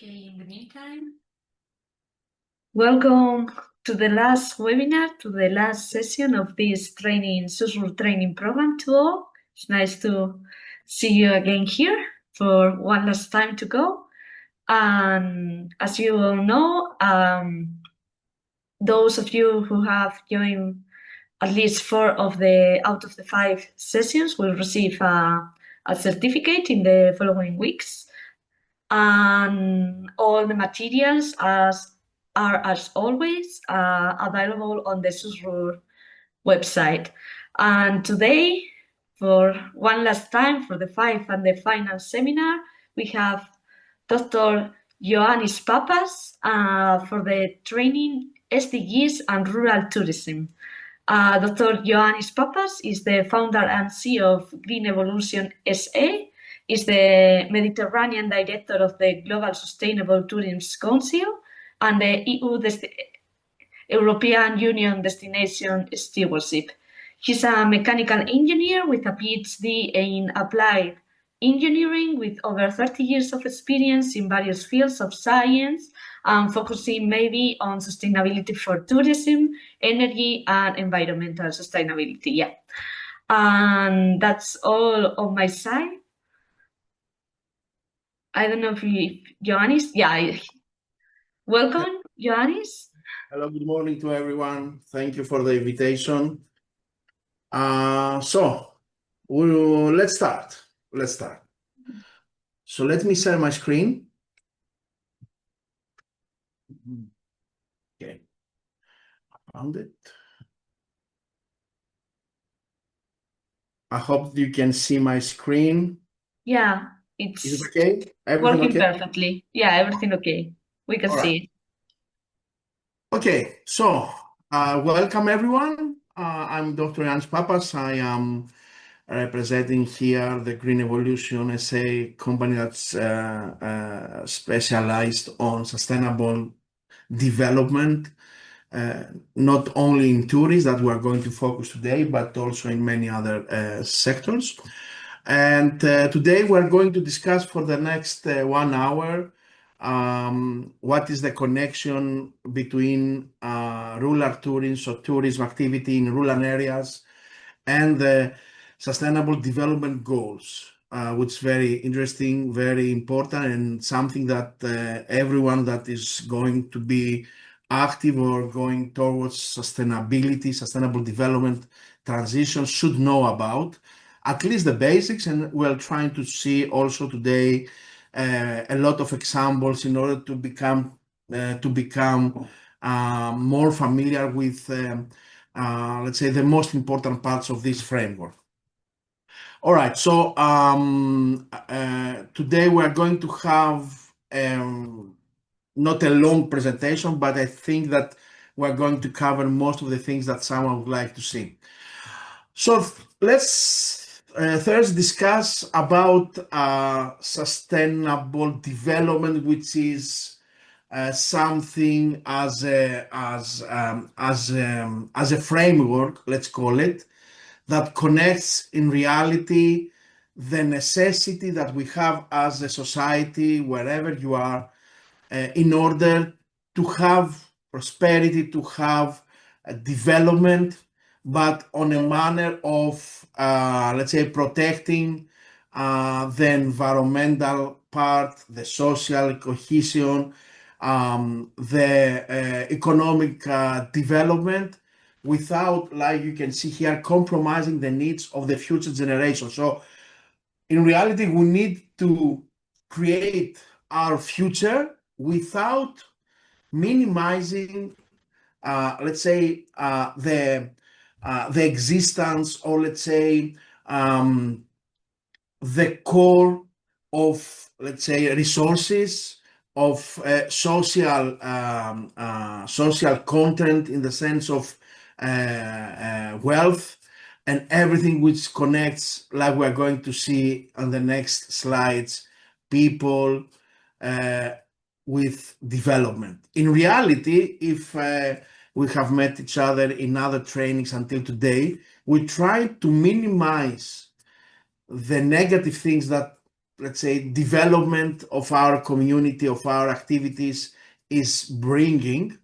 Okay, in the meantime, welcome to the last webinar, to the last session of this SUSRUR Training Program to all. It's nice to see you again here for one last time to go. And as you all know, those of you who have joined at least 4 out of the 5 sessions will receive a certificate in the following weeks. And all the materials are, as always, available on the SUSRUR website. And today, for one last time, for the 5th and the final seminar, we have Dr. Ioannis Pappas for the training SDGs and Rural Tourism. Dr. Ioannis Pappas is the founder and CEO of Green Evolution SA, is the Mediterranean Director of the Global Sustainable Tourism Council and the European Union Destination Stewardship. He's a mechanical engineer with a PhD in applied engineering with over 30 years of experience in various fields of science and focusing maybe on sustainability for tourism, energy, and environmental sustainability. Yeah. And that's all on my side. I don't know if Ioannis, yeah. Welcome, Ioannis. Hello, good morning to everyone. Thank you for the invitation. Let's start. So let me share my screen. Okay, I found it. I hope you can see my screen. Yeah, it's Is it okay? Everything working okay? perfectly. Yeah, everything okay. We can see it. Okay, so welcome everyone. I'm Dr. Ioannis Pappas. I am representing here the Green Evolution SA company that's specialized on sustainable development, not only in tourism that we are going to focus today, but also in many other sectors. And today we're going to discuss for the next 1 hour what is the connection between rural tourism, so tourism activity in rural areas, and the sustainable development goals, which is very interesting, very important, and something that everyone that is going to be active or going towards sustainability, sustainable development transition should know about, at least the basics. And we're trying to see also today a lot of examples in order to become more familiar with let's say the most important parts of this framework. All right, so today we are going to have not a long presentation, but I think that we're going to cover most of the things that someone would like to see. So let's first discuss about sustainable development, which is something as a framework, let's call it, that connects in reality the necessity that we have as a society, wherever you are, in order to have prosperity, to have development, but on a manner of, let's say, protecting the environmental part, the social cohesion, the economic development, without, like you can see here, compromising the needs of the future generation. So in reality, we need to create our future without minimizing, let's say, the existence, or let's say, the core of, let's say, resources of social content, in the sense of wealth and everything which connects, like we're going to see on the next slides, people with development. In reality, if we have met each other in other trainings until today, we try to minimize the negative things that let's say, development of our community, of our activities is bringing.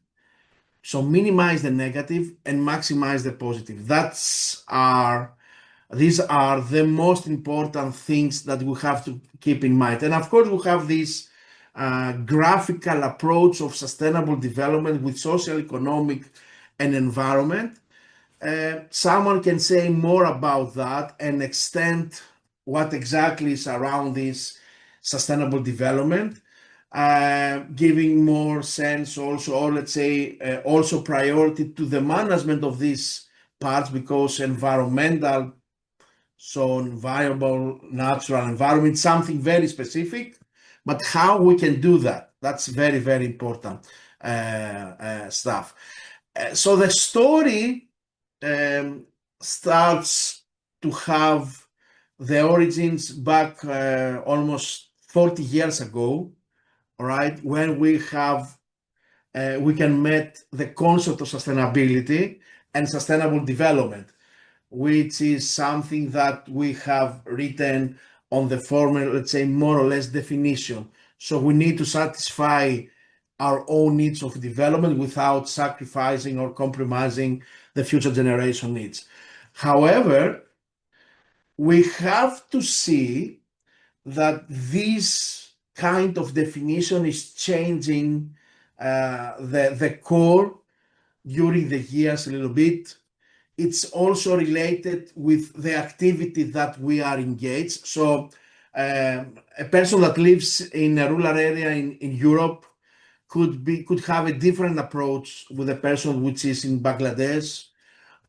So minimize the negative and maximize the positive. These are the most important things that we have to keep in mind. And of course, we have this graphical approach of sustainable development with social, economic, and environment. Someone can say more about that and extend what exactly is around this sustainable development, giving more sense also, or let's say, also priority to the management of these parts, because environmental, so viable natural environment, something very specific, but how we can do that, that's very, very important stuff. So the story starts to have the origins back almost 40 years ago, all right, when we can met the concept of sustainability and sustainable development, which is something that we have written on the former, let's say, more or less definition. So we need to satisfy our own needs of development without sacrificing or compromising the future generation needs. However, we have to see that this kind of definition is changing the core during the years a little bit. It's also related with the activity that we are engaged. So a person that lives in a rural area in Europe could have a different approach with a person which is in Bangladesh,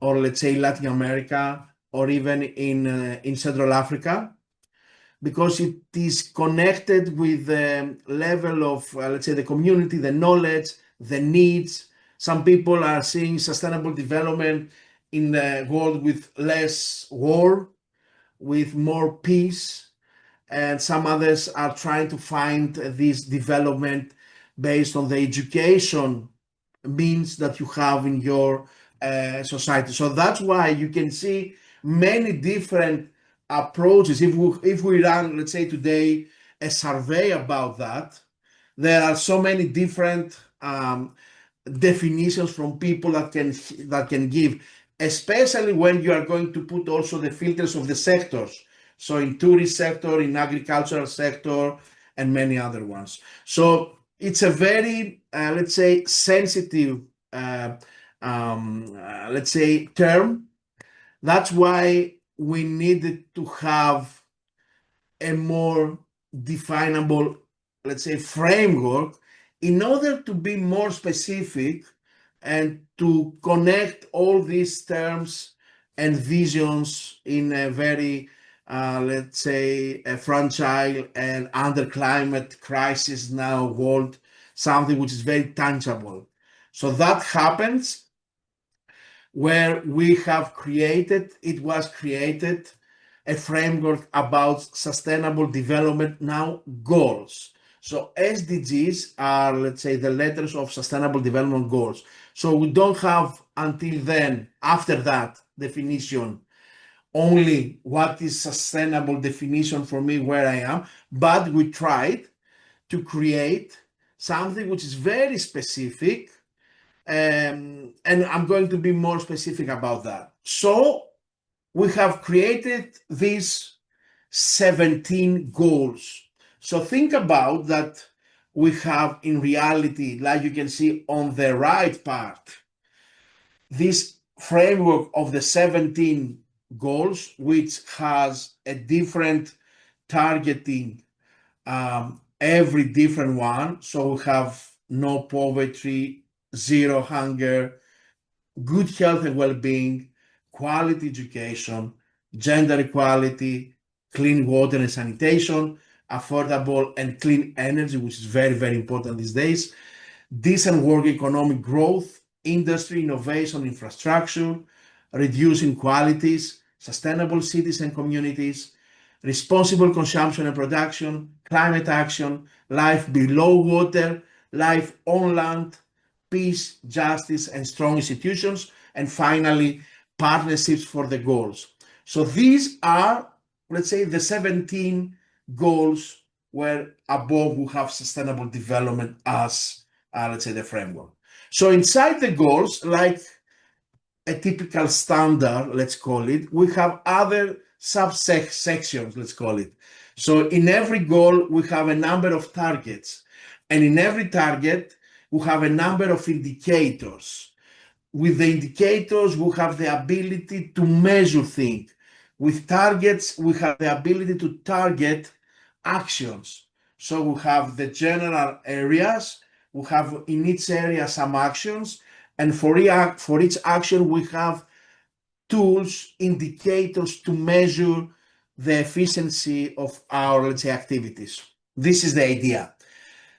or let's say Latin America, or even in Central Africa, because it is connected with the level of, let's say, the community, the knowledge, the needs. Some people are seeing sustainable development in a world with less war, with more peace, and some others are trying to find this development based on the education means that you have in your society. So that's why you can see many different approaches. If we run, let's say today, a survey about that, there are so many different definitions from people that can give, especially when you are going to put also the filters of the sectors. So in tourist sector, in agricultural sector, and many other ones. So it's a very, let's say, sensitive, let's say, term. That's why we needed to have a more definable, let's say, framework in order to be more specific and to connect all these terms and visions in a very, let's say, a fragile and under climate crisis now world, something which is very tangible. So that happens where we have created, it was created, a framework about sustainable development now goals. So SDGs are, let's say, the letters of sustainable development goals. So we don't have until then, after that definition, only what is sustainable definition for me where I am, but we tried to create something which is very specific, and I'm going to be more specific about that. So we have created these 17 goals. So think about that. We have in reality, like you can see on the right part, this framework of the 17 goals, which has a different targeting, every different one. So we have no poverty, zero hunger, good health and well-being, quality education, gender equality, clean water and sanitation, affordable and clean energy, which is very, very important these days, decent work, economic growth, industry, innovation, infrastructure, reducing inequalities, sustainable cities and communities, responsible consumption and production, climate action, life below water, life on land, peace, justice, and strong institutions, and finally, partnerships for the goals. So these are, let's say, the 17 goals where above we have sustainable development as, let's say, the framework. So inside the goals, like a typical standard, let's call it, we have other subsections, let's call it. So in every goal, we have a number of targets. And in every target, we have a number of indicators. With the indicators, we have the ability to measure things. With targets, we have the ability to target actions. So we have the general areas, we have in each area some actions, and for each action, we have tools, indicators to measure the efficiency of our, let's say, activities. This is the idea.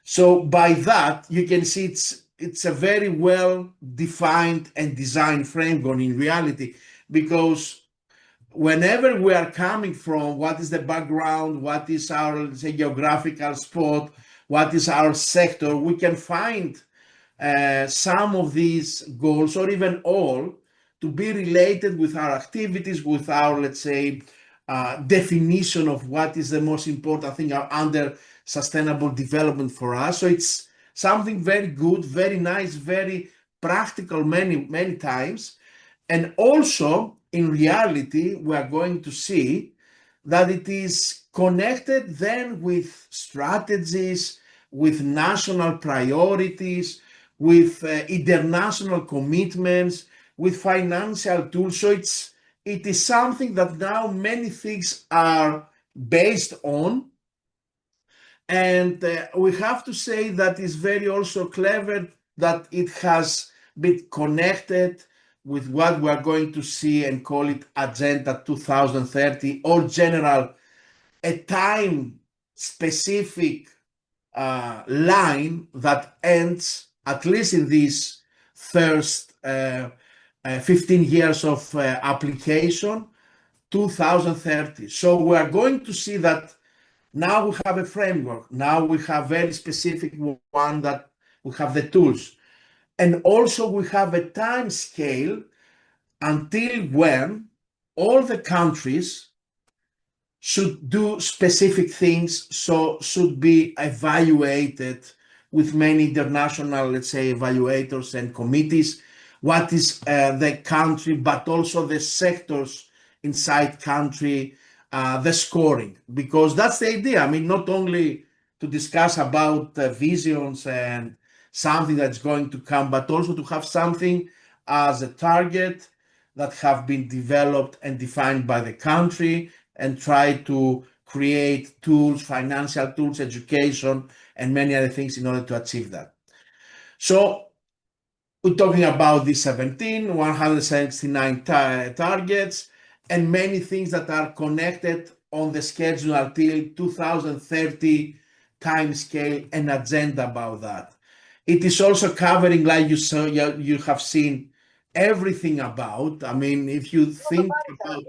So by that, you can see it's a very well defined and designed framework in reality, because whenever we are coming from, what is the background, what is our, let's say, geographical spot, what is our sector, we can find some of these goals, or even all, to be related with our activities, with our, let's say, definition of what is the most important thing under sustainable development for us. So it's something very good, very nice, very practical many times. And also, in reality, we are going to see that it is connected then with strategies, with national priorities, with international commitments, with financial tools. So it is something that now many things are based on. And we have to say that it's very also clever that it has been connected with what we are going to see and call it Agenda 2030, or general, a time specific line that ends, at least in these first 15 years of application, 2030. So we are going to see that now we have a framework. Now we have very specific one that we have the tools. And also we have a time scale until when all the countries should do specific things, so should be evaluated with many international, let's say, evaluators and committees. What is the country, but also the sectors inside country, the scoring, because that's the idea. I mean, not only to discuss about visions and something that's going to come, but also to have something as a target that have been developed and defined by the country, and try to create tools, financial tools, education, and many other things in order to achieve that. So we're talking about the 169 targets, and many things that are connected on the schedule until 2030 time scale and agenda about that. It is also covering, like you have seen, everything about. I mean, if you think about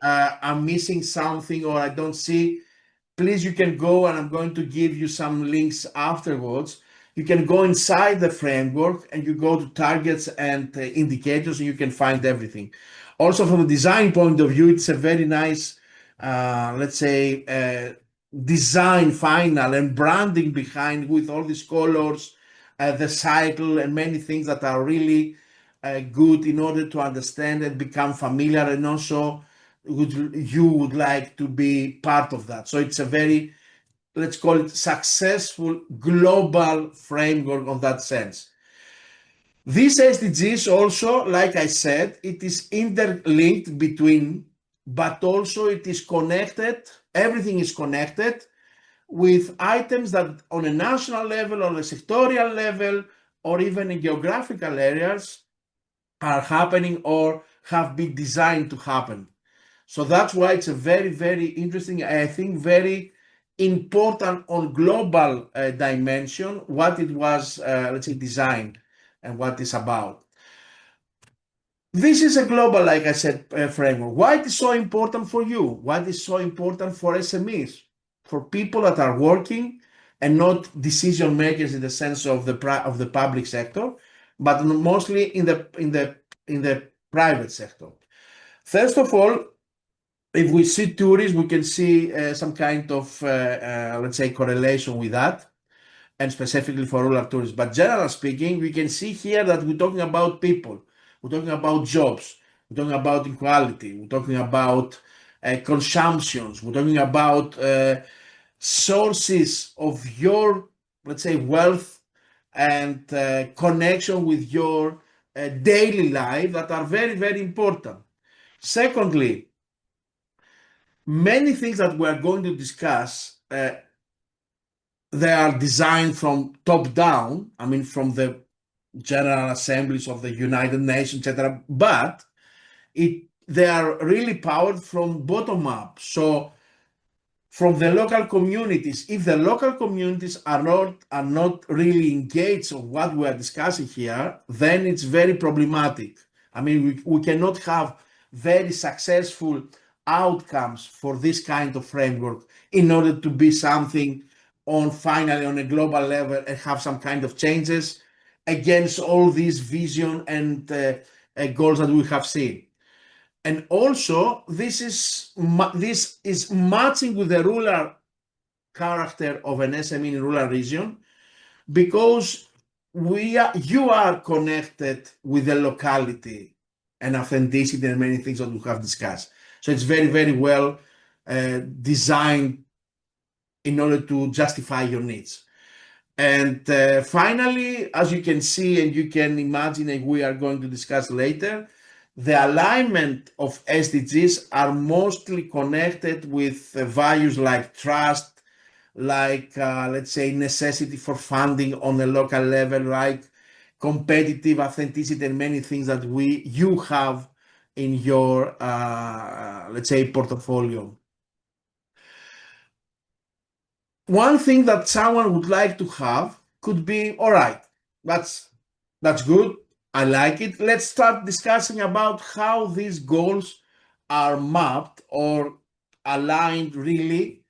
I'm missing something or I don't see, please, you can go, and I'm going to give you some links afterwards. You can go inside the framework and you go to targets and indicators, and you can find everything. Also, from a design point of view, it's a very nice, let's say, design final and branding behind, with all these colors, the cycle, and many things that are really good in order to understand and become familiar, and also you would like to be part of that. So it's a very, let's call it, successful global framework on that sense. These SDGs also, like I said, it is interlinked between, but also it is connected, everything is connected with items that on a national level, on a sectorial level, or even in geographical areas are happening or have been designed to happen. So that's why it's a very, very interesting, I think, very important on global dimension, what it was, let's say, designed and what it's about. This is a global, like I said, framework. Why it is so important for you? Why it is so important for SMEs, for people that are working and not decision makers in the sense of the public sector, but mostly in the private sector. First of all, if we see tourism, we can see some kind of, let's say, correlation with that, and specifically for rural tourism. But generally speaking, we can see here that we're talking about people, we're talking about jobs, we're talking about equality, we're talking about consumptions, we're talking about sources of your, let's say, wealth and connection with your daily life that are very, very important. Secondly, many things that we are going to discuss, they are designed from top down, I mean, from the General Assemblies of the United Nations, etc. But they are really powered from bottom up. So from the local communities, if the local communities are not really engaged on what we are discussing here, then it's very problematic. I mean, we cannot have very successful outcomes for this kind of framework in order to be something on finally on a global level and have some kind of changes against all these vision and goals that we have seen. And also, this is matching with the rural character of an SME in rural region, because you are connected with the locality and authenticity and many things that we have discussed. So it's very, very well designed in order to justify your needs. And finally, as you can see and you can imagine, and we are going to discuss later, the alignment of SDGs are mostly connected with values like trust, like, let's say, necessity for funding on a local level, like competitive authenticity and many things that you have in your, let's say, portfolio. One thing that someone would like to have could be, all right, that's good. I like it. Let's start discussing about how these goals are mapped or aligned really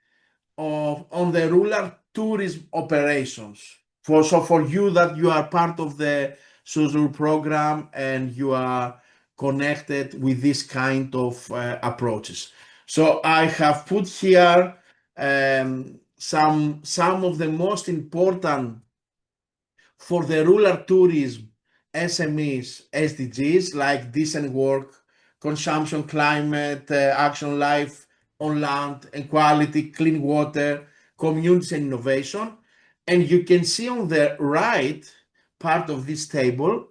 on the rural tourism operations. So for you that you are part of the SUSRUR program and you are connected with this kind of approaches. So I have put here some of the most important for the rural tourism SMEs SDGs, like decent work, consumption, climate, action, life on land, equality, clean water, communities, and innovation. And you can see on the right part of this table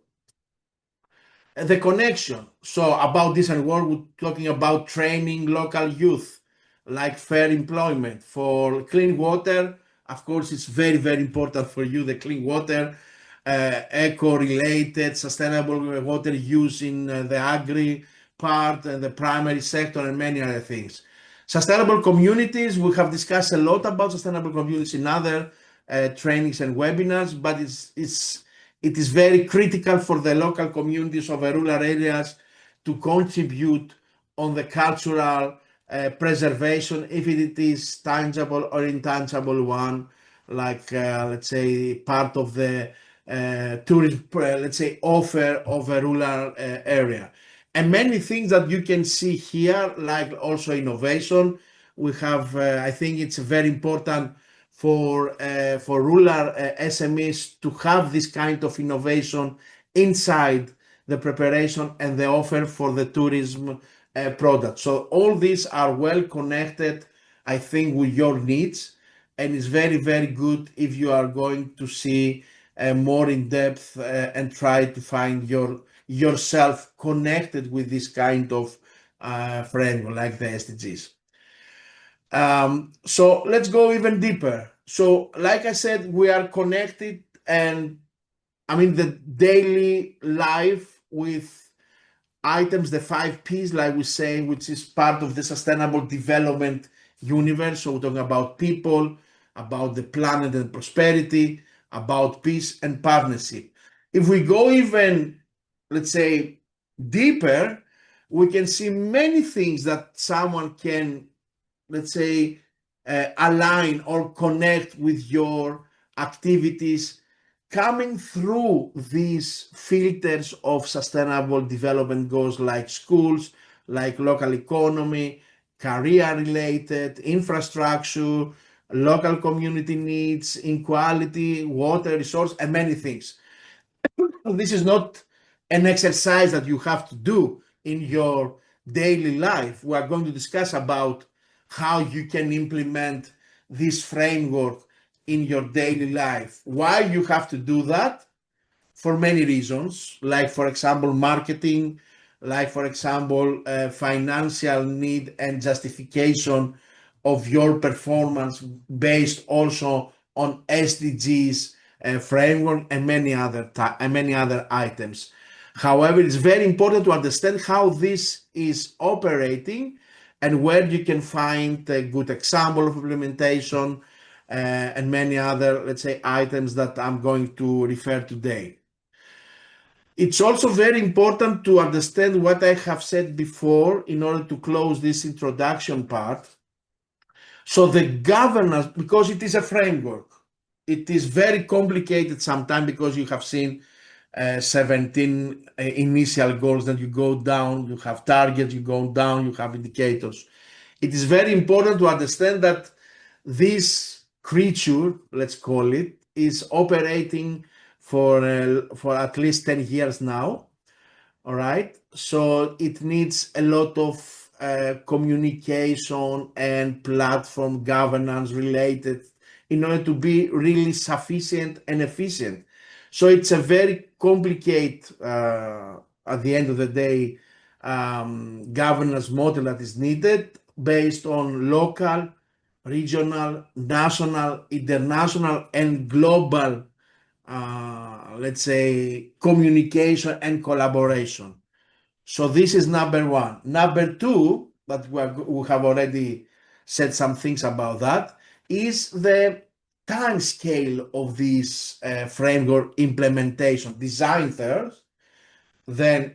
the connection. So about decent work, we're talking about training local youth, like fair employment. For clean water, of course, it's very, very important for you, the clean water, eco-related, sustainable water use in the agri part and the primary sector and many other things. Sustainable communities, we have discussed a lot about sustainable communities in other trainings and webinars, but it is very critical for the local communities of the rural areas to contribute on the cultural preservation, if it is tangible or intangible one, like let's say part of the tourism, let's say, offer of a rural area. And many things that you can see here, like also innovation. We have, I think it's very important for rural SMEs to have this kind of innovation inside the preparation and the offer for the tourism product. So all these are well connected, I think, with your needs, and it's very, very good if you are going to see more in depth and try to find yourself connected with this kind of framework like the SDGs. So let's go even deeper. So like I said, we are connected, and I mean the daily life with items, the 5 Ps, like we say, which is part of the sustainable development universe. So we're talking about people, about the planet and prosperity, about peace and partnership. If we go even, let's say, deeper, we can see many things that someone can, let's say, align or connect with your activities coming through these filters of sustainable development goals, like schools, like local economy, career-related, infrastructure, local community needs, inequality, water resource, and many things. This is not an exercise that you have to do in your daily life. We are going to discuss about how you can implement this framework in your daily life. Why you have to do that? For many reasons, like for example, marketing, like for example, financial need and justification of your performance based also on SDGs framework and many other items. However, it's very important to understand how this is operating and where you can find a good example of implementation and many other, let's say, items that I'm going to refer today. It's also very important to understand what I have said before in order to close this introduction part. So the governance, because it is a framework, it is very complicated sometimes because you have seen 17 initial goals that you go down, you have targets, you go down, you have indicators. It is very important to understand that this creature, let's call it, is operating for at least 10 years now. All right. So it needs a lot of communication and platform governance related in order to be really sufficient and efficient. So it's a very complicated, at the end of the day, governance model that is needed based on local, regional, national, international, and global, let's say, communication and collaboration. So this is number one. Number two, but we have already said some things about that, is the time scale of this framework implementation. Design first, then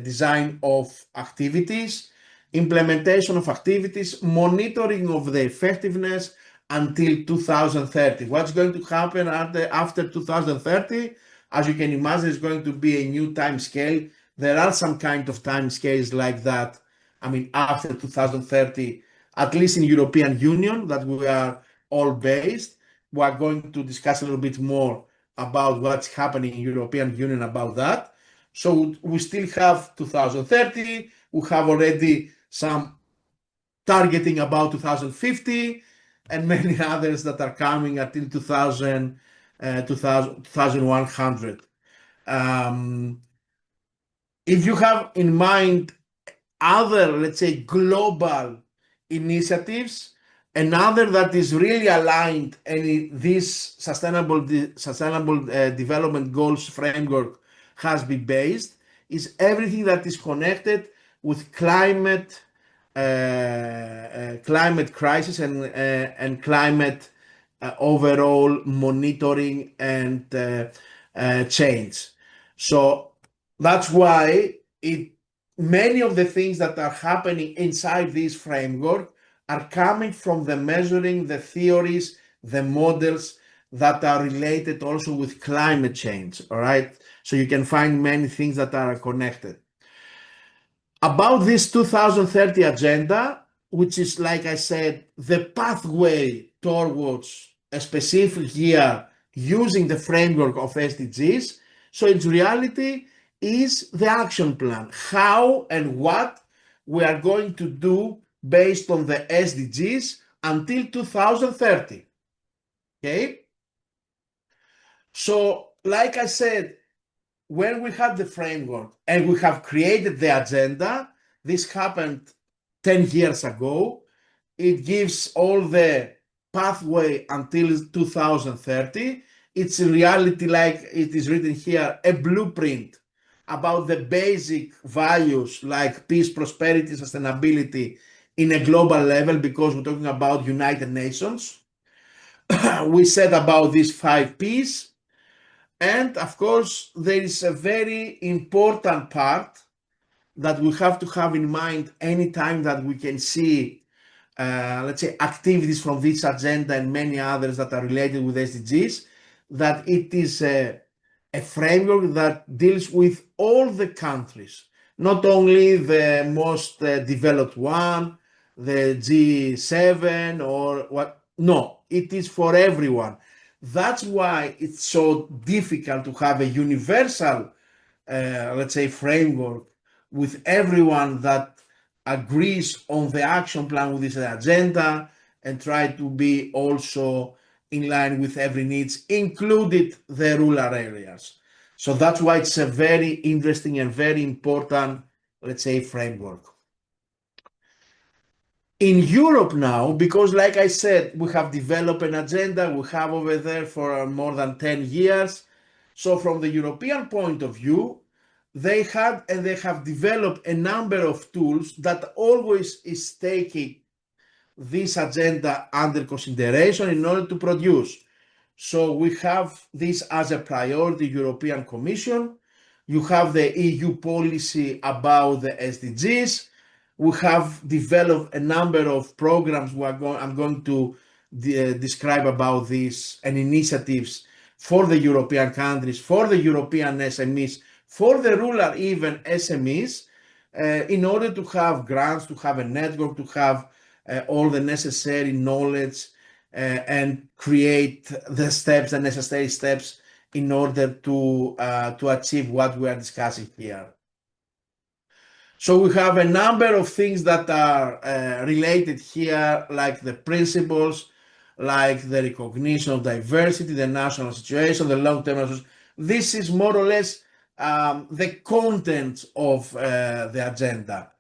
design of activities, implementation of activities, monitoring of the effectiveness until 2030. What's going to happen after 2030? As you can imagine, is going to be a new time scale. There are some kind of time scales like that. I mean, after 2030, at least in European Union, that we are all based. We are going to discuss a little bit more about what's happening in European Union about that. So we still have 2030. We have already some targeting about 2050 and many others that are coming until 2100. If you have in mind other, let's say, global initiatives, another that is really aligned and this sustainable development goals framework has been based is everything that is connected with climate crisis and climate overall monitoring and change. So that's why many of the things that are happening inside this framework are coming from the measuring, the theories, the models that are related also with climate change. All right. So you can find many things that are connected. About this 2030 agenda, which is, like I said, the pathway towards a specific year using the framework of SDGs. So in reality is the action plan, how and what we are going to do based on the SDGs until 2030. Okay. So like I said, when we had the framework and we have created the agenda, this happened 10 years ago. It gives all the pathway until 2030. It's in reality, like it is written here, a blueprint about the basic values like peace, prosperity, sustainability in a global level, because we're talking about United Nations. We said about these 5 P's. And of course, there is a very important part that we have to have in mind anytime that we can see, let's say, activities from this agenda and many others that are related with SDGs, that it is a framework that deals with all the countries, not only the most developed one, the G7 or what. No, it is for everyone. That's why it's so difficult to have a universal, let's say, framework with everyone that agrees on the action plan with this agenda and try to be also in line with every needs, included the rural areas. So that's why it's a very interesting and very important, let's say, framework. In Europe now, because like I said, we have developed an agenda, we have over there for more than 10 years. So from the European point of view, they had and they have developed a number of tools that always is taking this agenda under consideration in order to produce. So we have this as a priority, European Commission. You have the EU policy about the SDGs. We have developed a number of programs I'm going to describe about this and initiatives for the European countries, for the European SMEs, for the rural even SMEs, in order to have grants, to have a network, to have all the necessary knowledge and create the steps, the necessary steps in order to achieve what we are discussing here. So we have a number of things that are related here, like the principles, like the recognition of diversity, the national situation, the long-term. This is more or less the content of the agenda.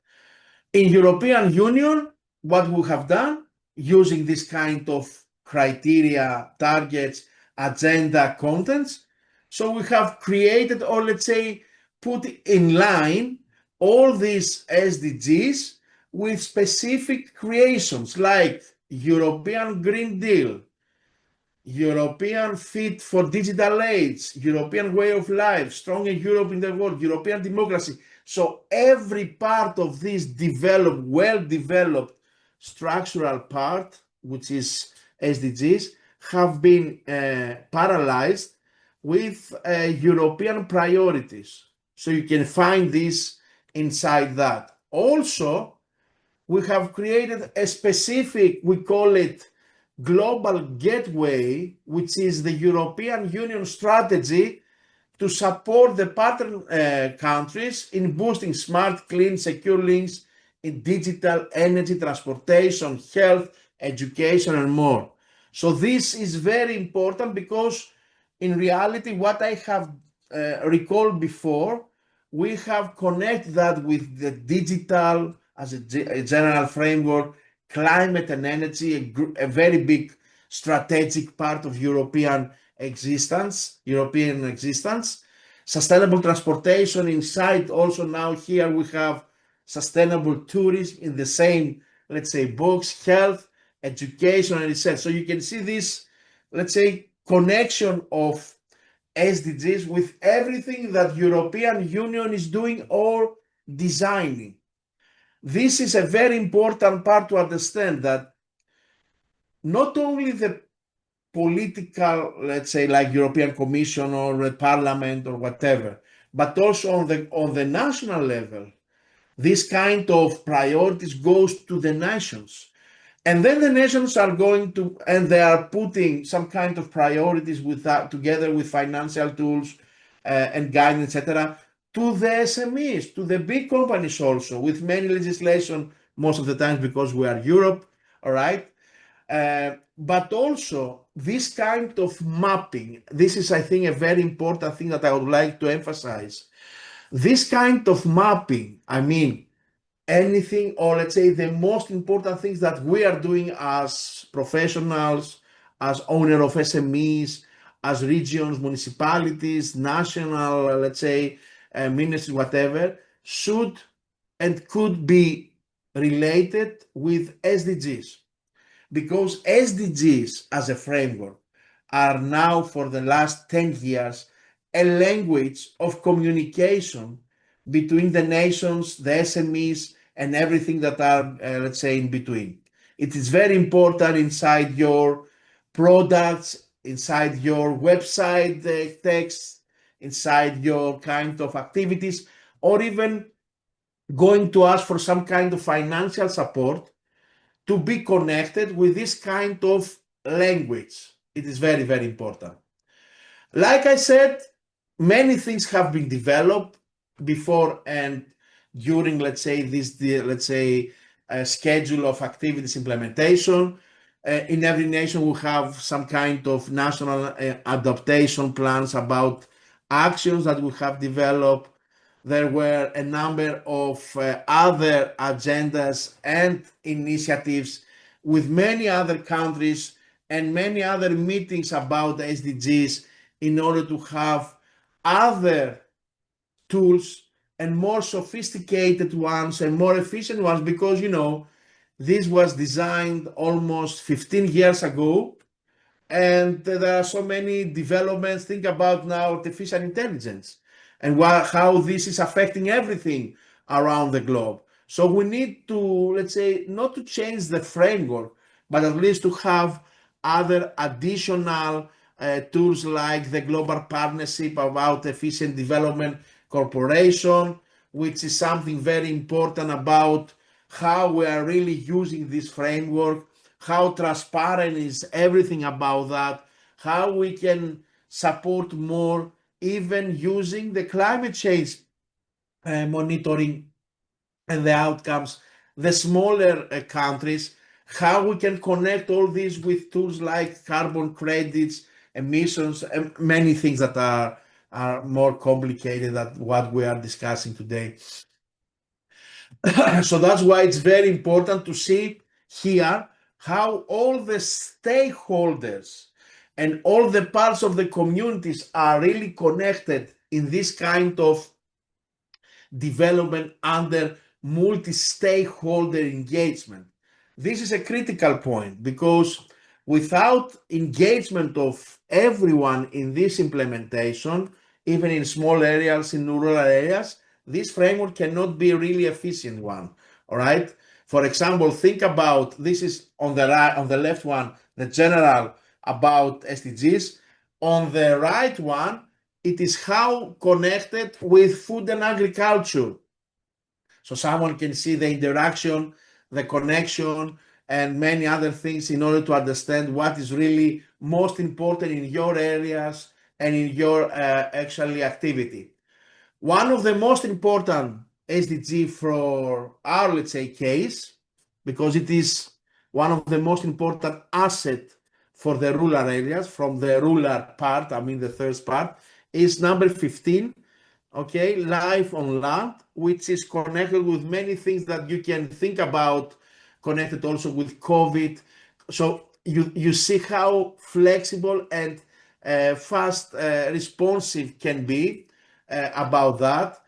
In European Union, what we have done using this kind of criteria, targets, agenda, contents. So we have created, or let's say, put in line all these SDGs with specific creations like European Green Deal, European Fit for Digital Age, European Way of Life, Stronger Europe in the World, European Democracy. So every part of this developed, well-developed structural part, which is SDGs, have been parallelized with European priorities. So you can find this inside that. Also, we have created a specific, we call it global gateway, which is the European Union strategy to support the partner countries in boosting smart, clean, secure links in digital, energy, transportation, health, education, and more. So this is very important because in reality, what I have recalled before, we have connected that with the digital as a general framework, climate and energy, a very big strategic part of European existence, sustainable transportation inside. Also now here we have sustainable tourism in the same, let's say, box, health, education, and research. So you can see this, let's say, connection of SDGs with everything that European Union is doing or designing. This is a very important part to understand, that not only the political, let's say, like European Commission or the Parliament or whatever, but also on the national level, this kind of priorities goes to the nations. And then the nations are going to, and they are putting some kind of priorities with that, together with financial tools and guidance, etc., to the SMEs, to the big companies also, with many legislation most of the times because we are Europe, all right? But also this kind of mapping, this is, I think, a very important thing that I would like to emphasize. This kind of mapping, I mean, anything, or let's say the most important things that we are doing as professionals, as owner of SMEs, as regions, municipalities, national, let's say, ministries, whatever, should and could be related with SDGs. Because SDGs as a framework are now, for the last 10 years, a language of communication between the nations, the SMEs, and everything that are, let's say, in between. It is very important inside your products, inside your website text, inside your kind of activities, or even going to ask for some kind of financial support. to be connected with this kind of language. It is very, very important. Like I said, many things have been developed before and during, let's say, schedule of activities implementation. In every nation, we have some kind of national adaptation plans about actions that we have developed. There were a number of other agendas and initiatives with many other countries and many other meetings about the SDGs in order to have other tools and more sophisticated ones and more efficient ones, because, you know, this was designed almost 15 years ago, and there are so many developments. Think about now artificial intelligence and how this is affecting everything around the globe. So we need to, let's say, not to change the framework, but at least to have other additional tools like the Global Partnership about Efficient Development Corporation, which is something very important about how we are really using this framework, how transparent is everything about that, how we can support more, even using the climate change monitoring and the outcomes, the smaller countries, how we can connect all this with tools like carbon credits, emissions, and many things that are more complicated than what we are discussing today. So that's why it's very important to see here how all the stakeholders and all the parts of the communities are really connected in this kind of development under multi-stakeholder engagement. This is a critical point, because without engagement of everyone in this implementation, even in small areas, in rural areas, this framework cannot be a really efficient one. All right. For example, think about, this is on the right, on the left one, the general about SDGs. On the right one, it is how connected with food and agriculture. So someone can see the interaction, the connection, and many other things in order to understand what is really most important in your areas and in your actually activity. One of the most important SDG for our, let's say, case, because it is one of the most important asset for the rural areas, from the rural part, I mean the first part, is number 15, okay, life on land, which is connected with many things that you can think about, connected also with COVID. So you see how flexible and fast responsive can be about that.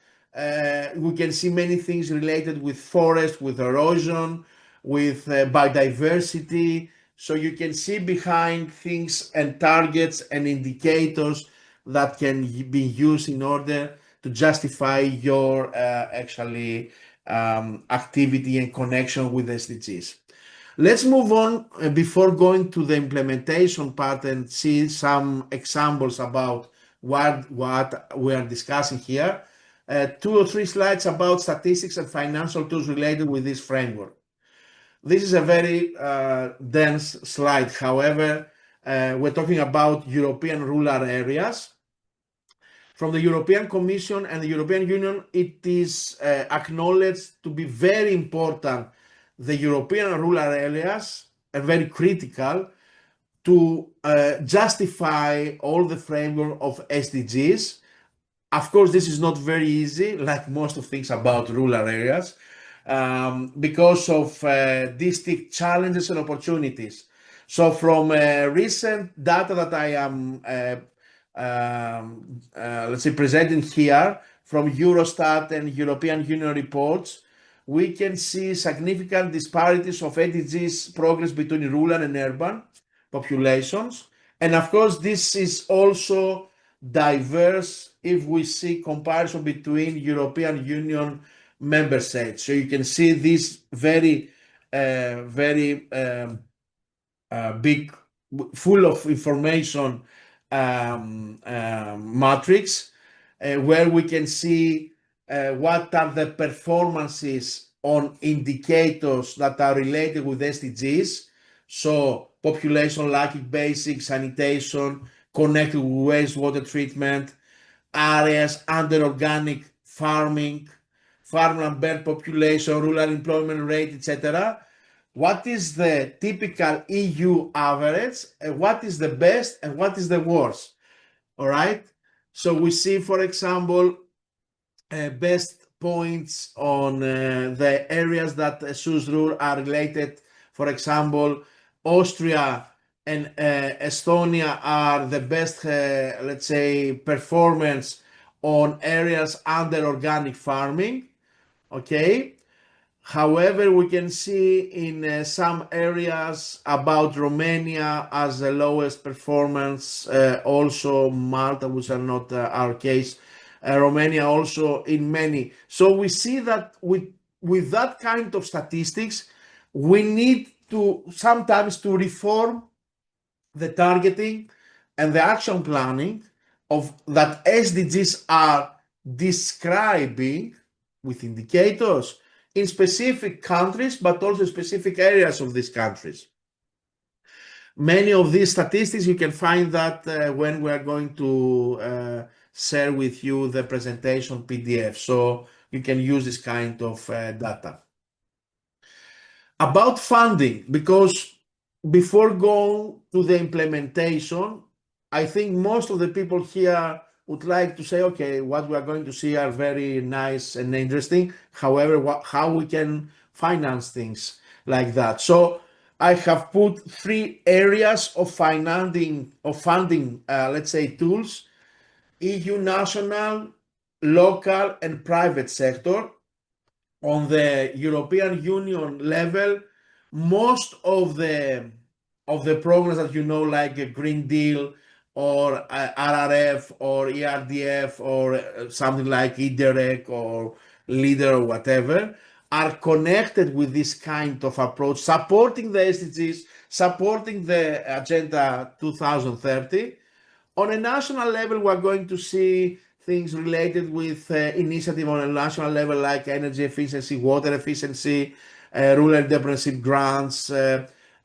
We can see many things related with forest, with erosion, with biodiversity. So you can see behind things and targets and indicators that can be used in order to justify your actually activity and connection with SDGs. Let's move on before going to the implementation part and see some examples about what we are discussing here. 2 or 3 slides about statistics and financial tools related with this framework. This is a very dense slide. However, we're talking about European rural areas. From the European Commission and the European Union, it is acknowledged to be very important, the European rural areas, and very critical to justify all the framework of SDGs. Of course, this is not very easy, like most of things about rural areas, because of distinct challenges and opportunities. So from recent data that I am let's say presenting here from Eurostat and European Union reports, we can see significant disparities of SDGs progress between rural and urban populations. And of course, this is also diverse if we see comparison between European Union member states. So you can see this very big, full of information matrix, where we can see what are the performances on indicators that are related with SDGs. So population lacking basic sanitation, connected with wastewater treatment, areas under organic farming, farmland bird population, rural employment rate, etc. What is the typical EU average, and what is the best and what is the worst? All right. So we see, for example, best points on the areas that SUSRUR are related. For example, Austria and Estonia are the best, let's say, performance on areas under organic farming. Okay. However, we can see in some areas about Romania as the lowest performance, also Malta, which are not our case, Romania also in many. So we see that with that kind of statistics, we need to sometimes to reform the targeting and the action planning of that SDGs are describing with indicators in specific countries, but also specific areas of these countries. Many of these statistics, you can find that when we are going to share with you the presentation PDF. So you can use this kind of data. About funding, because before going to the implementation, I think most of the people here would like to say, okay, what we are going to see are very nice and interesting. However, how we can finance things like that. So I have put 3 areas of funding, let's say, tools: EU national, local, and private sector. On the European Union level, most of the programs that you know, like a Green Deal or RRF or ERDF or something like IDEREC or LEADER or whatever, are connected with this kind of approach, supporting the SDGs, supporting the Agenda 2030. On a national level, we're going to see things related with initiative on a national level, like energy efficiency, water efficiency, rural entrepreneurship grants,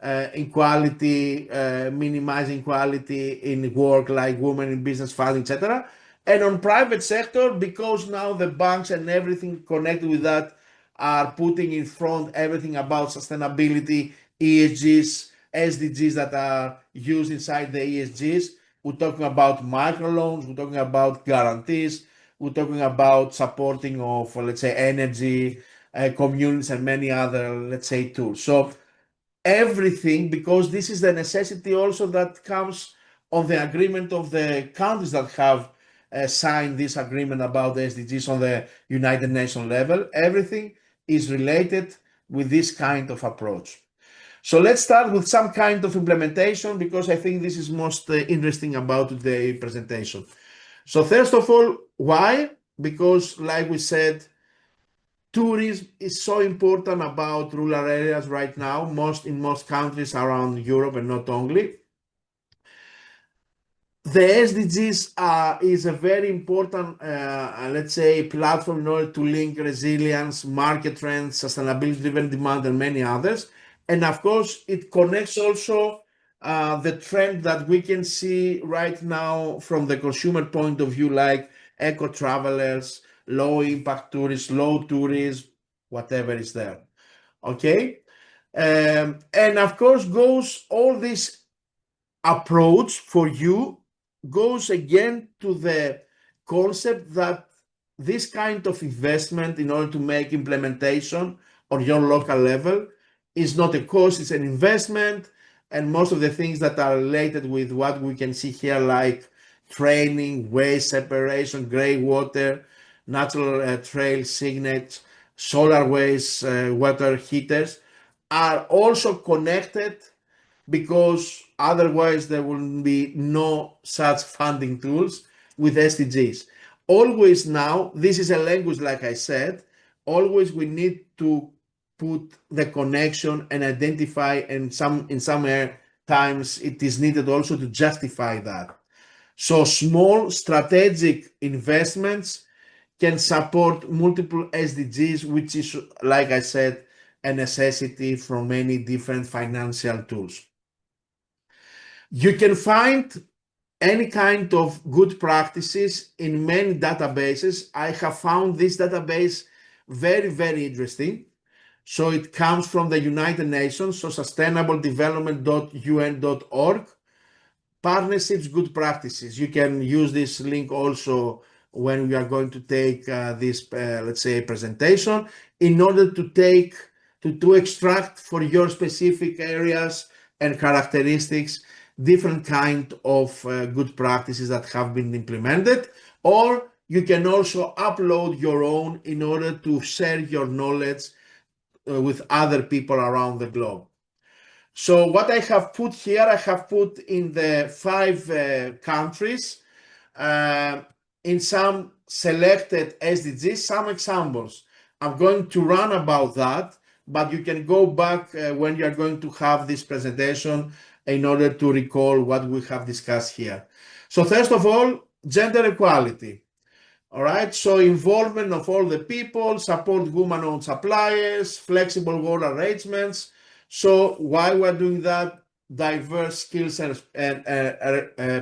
equality, minimizing equality in work, like women in business funding, etc. And on private sector, because now the banks and everything connected with that are putting in front everything about sustainability, ESGs, SDGs that are used inside the ESGs. We're talking about microloans, we're talking about guarantees, we're talking about supporting of, let's say, energy, communities, and many other, let's say, tools. So everything, because this is the necessity also that comes on the agreement of the countries that have signed this agreement about the SDGs on the United Nations level. Everything is related with this kind of approach. So let's start with some kind of implementation, because I think this is most interesting about today's presentation. So first of all, why? Because like we said, tourism is so important about rural areas right now, in most countries around Europe and not only. The SDGs is a very important, let's say, platform in order to link resilience, market trends, sustainability-driven demand, and many others. And of course, it connects also the trend that we can see right now from the consumer point of view, like eco-travelers, low-impact tourists, low tourism, whatever is there. Okay? And of course, all this approach for you goes again to the concept that this kind of investment in order to make implementation on your local level is not a cost, it's an investment. And most of the things that are related with what we can see here, like training, waste separation, grey water, natural trail signage, solar waste, water heaters, are also connected, because otherwise there will be no such funding tools with SDGs. Always now, this is a language, like I said, always we need to put the connection and identify, and in some times it is needed also to justify that. So small strategic investments can support multiple SDGs, which is, like I said, a necessity from many different financial tools. You can find any kind of good practices in many databases. I have found this database very, very interesting. So it comes from the United Nations, so sustainabledevelopment.un.org. Partnerships, good practices. You can use this link also when we are going to take this, let's say, presentation, in order to extract for your specific areas and characteristics different kind of good practices that have been implemented. Or you can also upload your own in order to share your knowledge with other people around the globe. So what I have put here, I have put in the 5 countries, in some selected SDGs, some examples. I'm going to run about that, but you can go back when you are going to have this presentation in order to recall what we have discussed here. So first of all, gender equality. All right, so involvement of all the people, support women-owned suppliers, flexible work arrangements. So while we're doing that, diverse skills and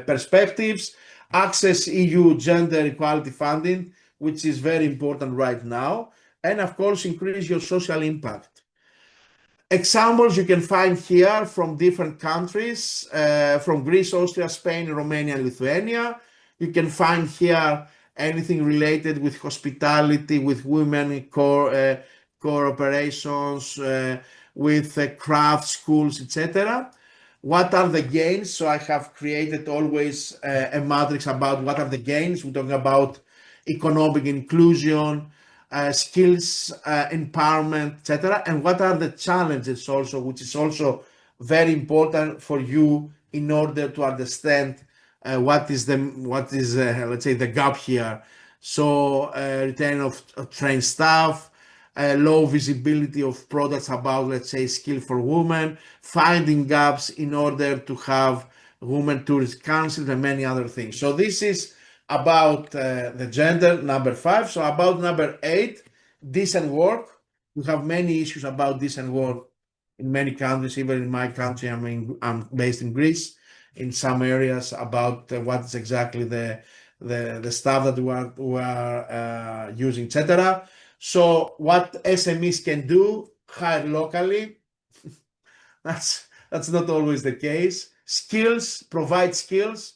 perspectives, access EU gender equality funding, which is very important right now, and of course, increase your social impact. Examples you can find here from different countries, from Greece, Austria, Spain, Romania, and Lithuania. You can find here anything related with hospitality, with women core operations, with craft schools, etc. What are the gains? So I have created always a matrix about what are the gains. We're talking about economic inclusion, skills empowerment, etc. And what are the challenges also, which is also very important for you in order to understand what is let's say the gap here. So return of trained staff, low visibility of products about, let's say, skill for women, finding gaps in order to have women tourist councils and many other things. So this is about the gender, number 5. So about number 8, decent work. We have many issues about decent work in many countries, even in my country. I mean, I'm based in Greece. In some areas about what is exactly the stuff that we are using, etc. So what SMEs can do: hire locally. That's not always the case. Skills, provide skills,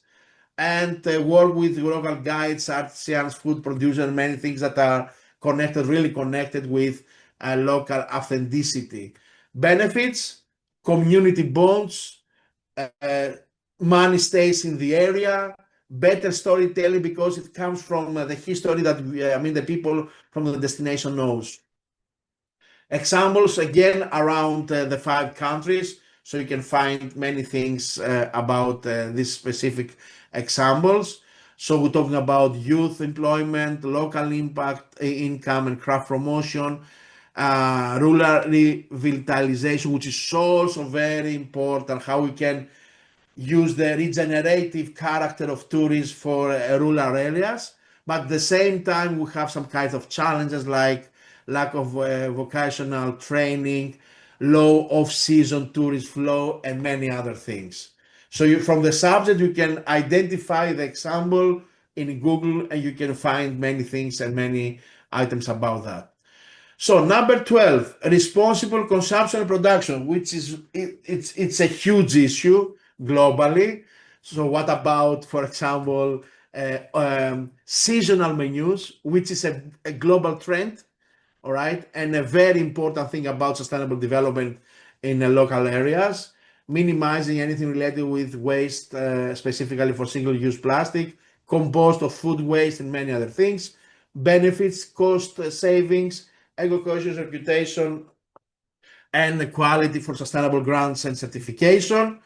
and work with local guides, artisans, food producers, many things that are connected, really connected with local authenticity. Benefits: community bonds, money stays in the area, better storytelling because it comes from the history that the people from the destination knows. Examples again around the 5 countries, so you can find many things about these specific examples. So we're talking about youth employment, local impact, income and craft promotion, rural revitalization, which is also very important, how we can use the regenerative character of tourism for rural areas, but at the same time we have some kinds of challenges like lack of vocational training, low off-season tourist flow, and many other things. So from the subject you can identify the example in Google and you can find many things and many items about that. So number 12, responsible consumption and production, which is it's a huge issue globally. So what about, for example, seasonal menus, which is a global trend, all right, and a very important thing about sustainable development in local areas, minimizing anything related with waste, specifically for single-use plastic, compost of food waste, and many other things. Benefits, cost savings, eco-conscious reputation, and the quality for sustainable grants and certification.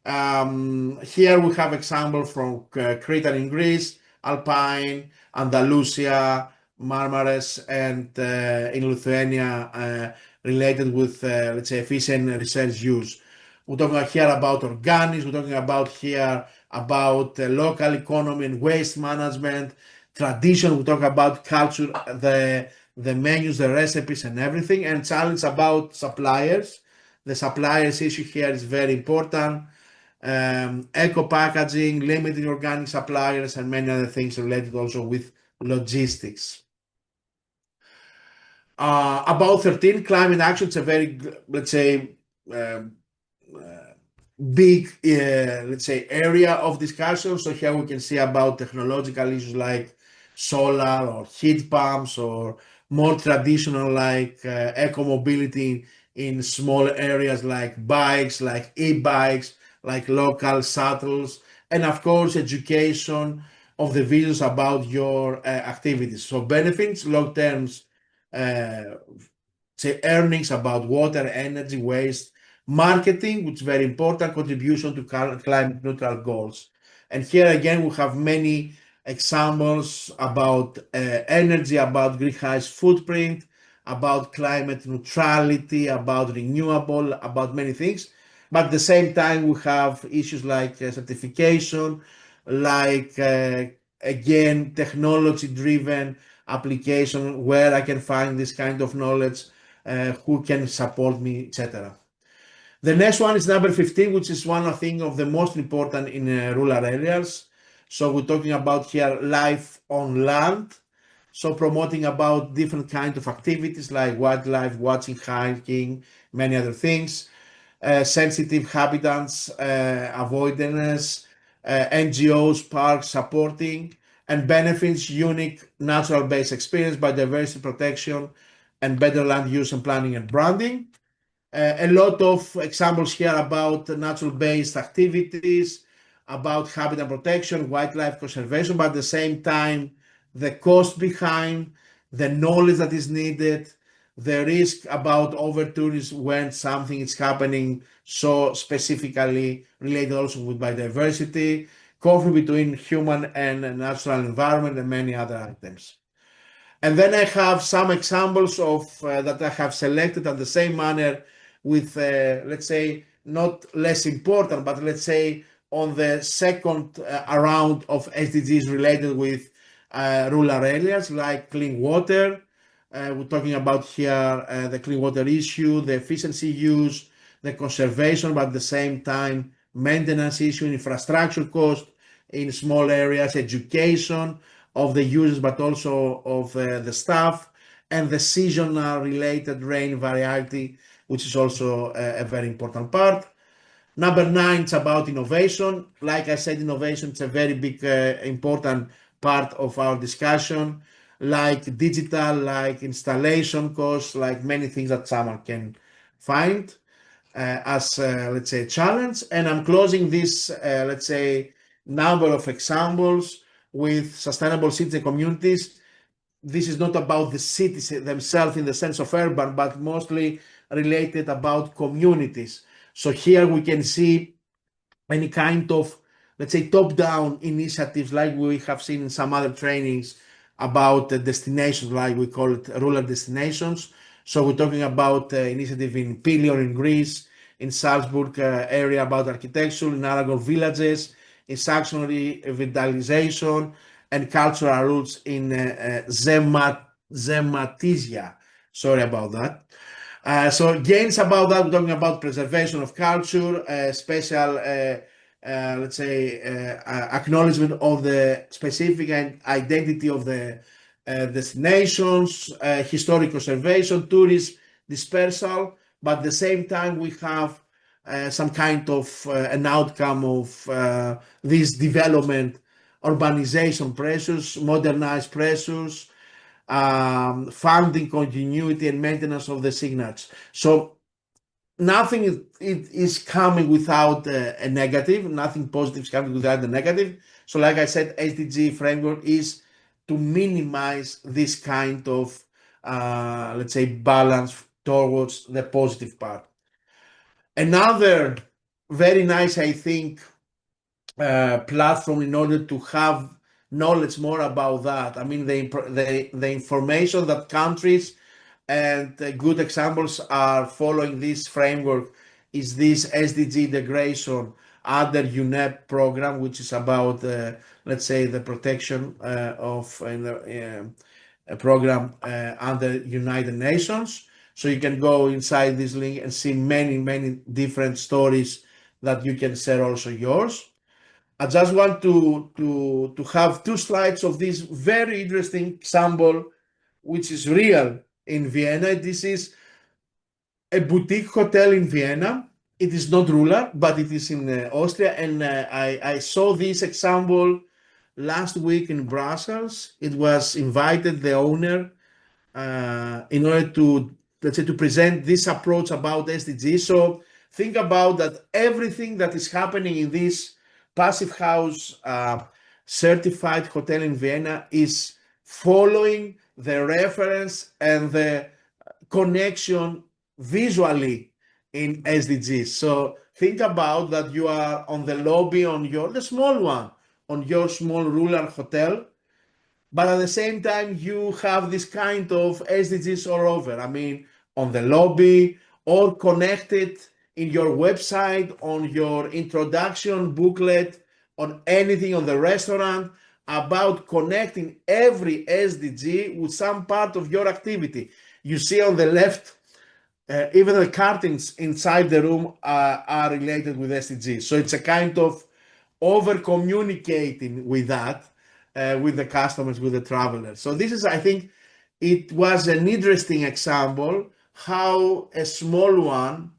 Here we have example from Crete in Greece, Alpine, Andalusia, Marmaris, and in Lithuania, related with, let's say, efficient research use. We're talking here about organics, we're talking about here about local economy and waste management, tradition, we talk about culture, the menus, the recipes, and everything, and challenge about suppliers. The suppliers issue here is very important. Eco packaging, limiting organic suppliers, and many other things related also with logistics. About 13, climate action, it's a very, let's say, big, let's say, area of discussion. So here we can see about technological issues like solar or heat pumps, or more traditional like eco-mobility in small areas like bikes, like e-bikes, like local shuttles, and of course education of the visitors about your activities. So benefits, long terms, say earnings about water, energy, waste, marketing, which is very important, contribution to climate neutral goals. And here again, we have many examples about energy, about greenhouse footprint, about climate neutrality, about renewable, about many things. But at the same time, we have issues like certification, like again, technology driven application where I can find this kind of knowledge, who can support me, etc. The next one is number 15, which is one, I think, of the most important in rural areas. So we're talking about here life on land. So promoting about different kinds of activities like wildlife watching, hiking, many other things, sensitive habitats, avoidance, NGOs, parks supporting, and benefits unique natural-based experience, biodiversity protection, and better land use and planning and branding. A lot of examples here about natural-based activities, about habitat protection, wildlife conservation, but at the same time, the cost behind, the knowledge that is needed, the risk about over-tourism when something is happening, so specifically related also with biodiversity, conflict between human and natural environment, and many other items. And then I have some examples of that I have selected at the same manner with, let's say, not less important, but let's say on the second round of SDGs related with rural areas like clean water. We're talking about here the clean water issue, the efficiency use, the conservation, but at the same time, maintenance issue, infrastructure cost in small areas, education of the users, but also of the staff, and the seasonal related rain variety, which is also a very important part. Number 9 is about innovation. Like I said, innovation is a very big, important part of our discussion, like digital, like installation costs, like many things that someone can find as, let's say, a challenge. And I'm closing this, let's say, number of examples with sustainable cities and communities. This is not about the cities themselves in the sense of urban, but mostly related about communities. So here we can see any kind of, let's say, top-down initiatives like we have seen in some other trainings about destinations, like we call it rural destinations. So we're talking about initiative in Pilion in Greece, in Salzburg area about architecture, in Aragon villages, in Saxony revitalization, and cultural roots in Zematizia. Sorry about that. So gains about that, we're talking about preservation of culture, special, let's say, acknowledgement of the specific identity of the destinations, historic conservation, tourist dispersal, but at the same time we have some kind of an outcome of this development, urbanization pressures, modernized pressures, funding continuity and maintenance of the signage. So nothing is coming without a negative, nothing positive is coming without the negative. So like I said, SDG framework is to minimize this kind of, let's say, balance towards the positive part. Another very nice, I think, platform in order to have knowledge more about that. I mean, the information that countries and good examples are following this framework is this SDG integration other UNEP program, which is about, let's say, the protection of a program under United Nations. So you can go inside this link and see many, many different stories that you can share also yours. I just want to have 2 slides of this very interesting example, which is real in Vienna. This is a boutique hotel in Vienna. It is not rural, but it is in Austria. And I saw this example last week in Brussels. It was invited the owner in order to, let's say, to present this approach about SDGs. So think about that everything that is happening in this Passive House certified hotel in Vienna is following the reference and the connection visually in SDGs. So think about that you are on the lobby on the small one, on your small rural hotel, but at the same time you have this kind of SDGs all over. I mean, on the lobby or connected in your website, on your introduction booklet, on anything on the restaurant, about connecting every SDG with some part of your activity. You see on the left, even the curtains inside the room are related with SDGs. So it's a kind of over communicating with that, with the customers, with the travelers. So this is, I think, it was an interesting example how a small one,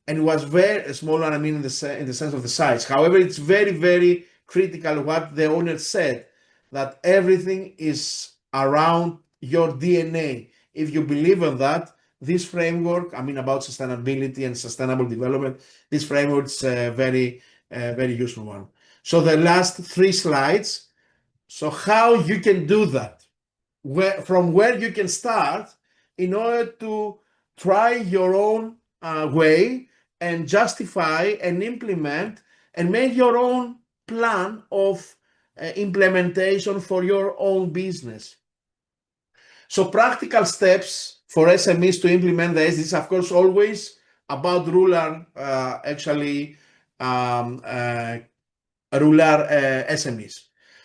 and it was very small one, I mean, in the sense of the size. However, it's very, very critical what the owner said, that everything is around your DNA. If you believe in that, this framework, I mean, about sustainability and sustainable development, this framework is a very, very useful one. So the last 3 slides. So how you can do that, from where you can start in order to try your own way and justify and implement and make your own plan of implementation for your own business. So practical steps for SMEs to implement the SDGs, of course, always about rural, rural SMEs.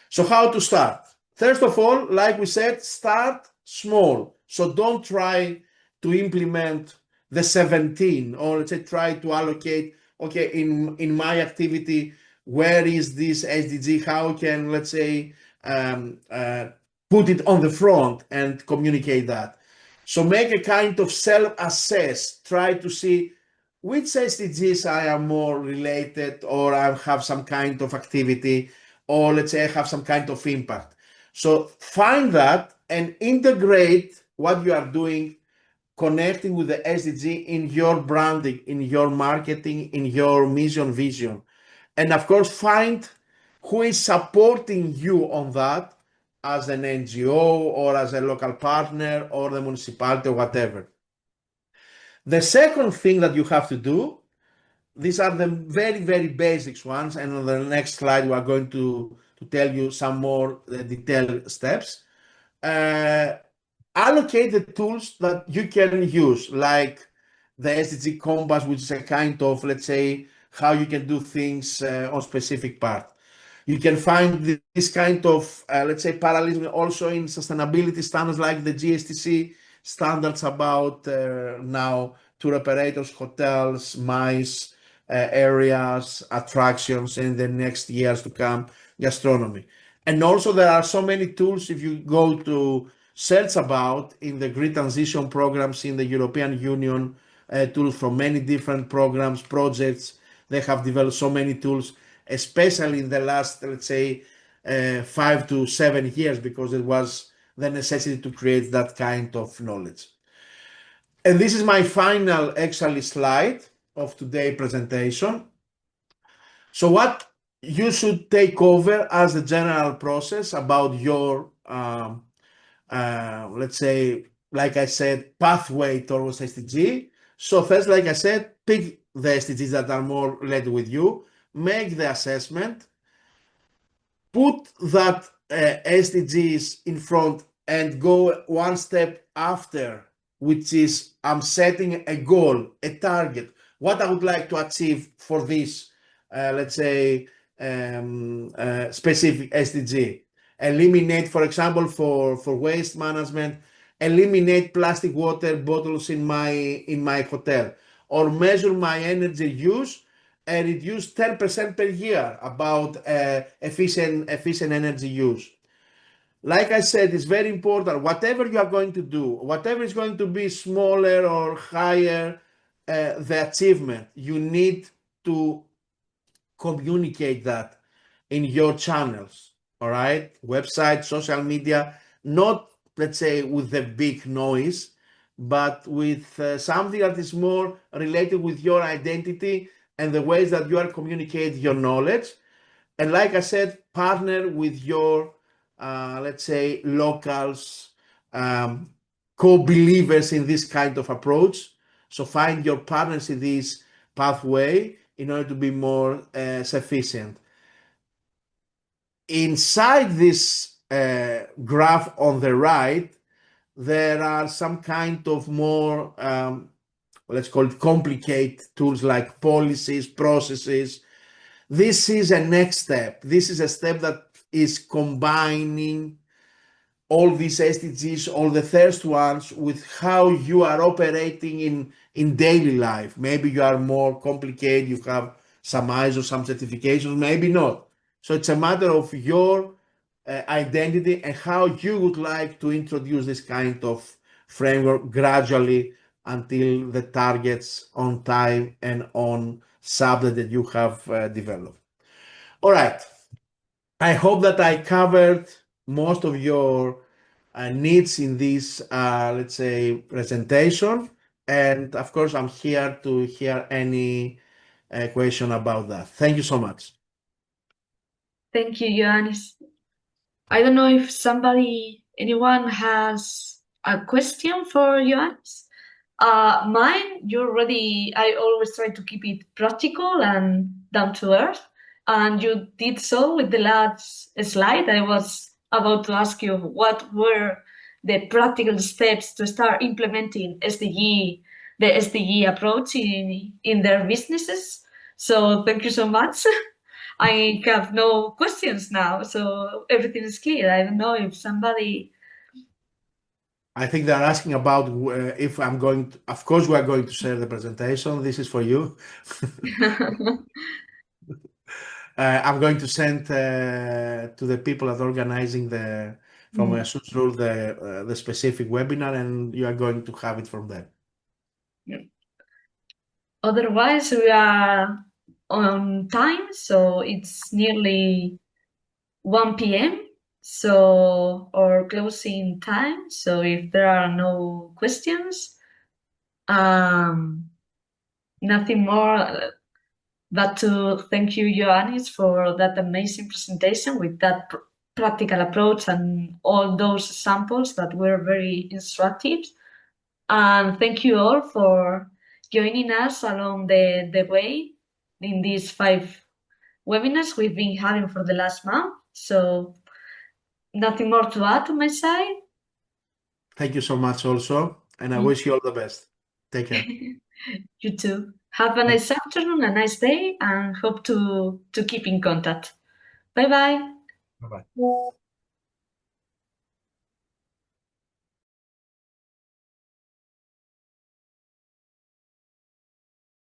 So how to start? First of all, like we said, start small. So don't try to implement the 17, or let's say try to allocate, okay, in my activity, where is this SDG? How can, let's say, put it on the front and communicate that? So make a kind of self-assess, try to see which SDGs I am more related, or I have some kind of activity, or let's say I have some kind of impact. So find that and integrate what you are doing, connecting with the SDG in your branding, in your marketing, in your mission, vision. And of course, find who is supporting you on that as an NGO or as a local partner or the municipality or whatever. The second thing that you have to do, these are the very, very basics ones. And on the next slide, we are going to tell you some more detailed steps. Allocate the tools that you can use, like the SDG Compass, which is a kind of, let's say, how you can do things on specific part. You can find this kind of, let's say, parallelism also in sustainability standards like the GSTC standards about now tour operators, hotels, MICE, areas, attractions, in the next years to come, gastronomy. And also there are so many tools if you go to search about in the green transition programs in the European Union, tools from many different programs, projects. They have developed so many tools, especially in the last, let's say, 5 to 7 years, because it was the necessity to create that kind of knowledge. And this is my final actually slide of today's presentation. So what you should take over as the general process about your, let's say, like I said, pathway towards SDG. So first, like I said, pick the SDGs that are more related with you, make the assessment, put that SDGs in front and go one step after, which is I'm setting a goal, a target, what I would like to achieve for this let's say, specific SDG. Eliminate, for example, for waste management, eliminate plastic water bottles in my hotel, or measure my energy use and reduce 10% per year about efficient energy use. Like I said, it's very important. Whatever you are going to do, whatever is going to be smaller or higher, the achievement, you need to communicate that in your channels, all right? Website, social media, not, let's say, with the big noise, but with something that is more related with your identity and the ways that you are communicating your knowledge. And like I said, partner with your, let's say, locals, co-believers in this kind of approach. So find your partners in this pathway in order to be more sufficient. Inside this graph on the right, there are some kind of more, let's call it complicated tools like policies, processes. This is a next step. This is a step that is combining all these SDGs, all the first ones, with how you are operating in daily life. Maybe you are more complicated, you have some ISO, some certifications, maybe not. So it's a matter of your identity and how you would like to introduce this kind of framework gradually until the targets on time and on subject that you have developed. All right. I hope that I covered most of your needs in this, let's say, presentation. And of course, I'm here to hear any question about that. Thank you so much. Thank you, Ioannis. I don't know if anyone has a question for Ioannis. Mine, I always try to keep it practical and down to earth. And you did so with the last slide. I was about to ask you what were the practical steps to start implementing the SDG approach in their businesses. So thank you so much. I have no questions now, so everything is clear. I don't know if somebody. I think they're asking about if I'm going to, of course, we are going to share the presentation. This is for you. I'm going to send to the people that are organizing from SUSRUR the specific webinar, and you are going to have it from them. Otherwise, we are on time, so it's nearly 1 p.m. So, or closing time. So, if there are no questions, nothing more but to thank you, Ioannis, for that amazing presentation with that practical approach and all those samples that were very instructive. And thank you all for joining us along the way in these 5 webinars we've been having for the last month. So nothing more to add on my side. Thank you so much also, and I wish you all the best. Take care. You too. Have a nice afternoon, a nice day, and hope to keep in contact. Bye-bye. Bye-bye.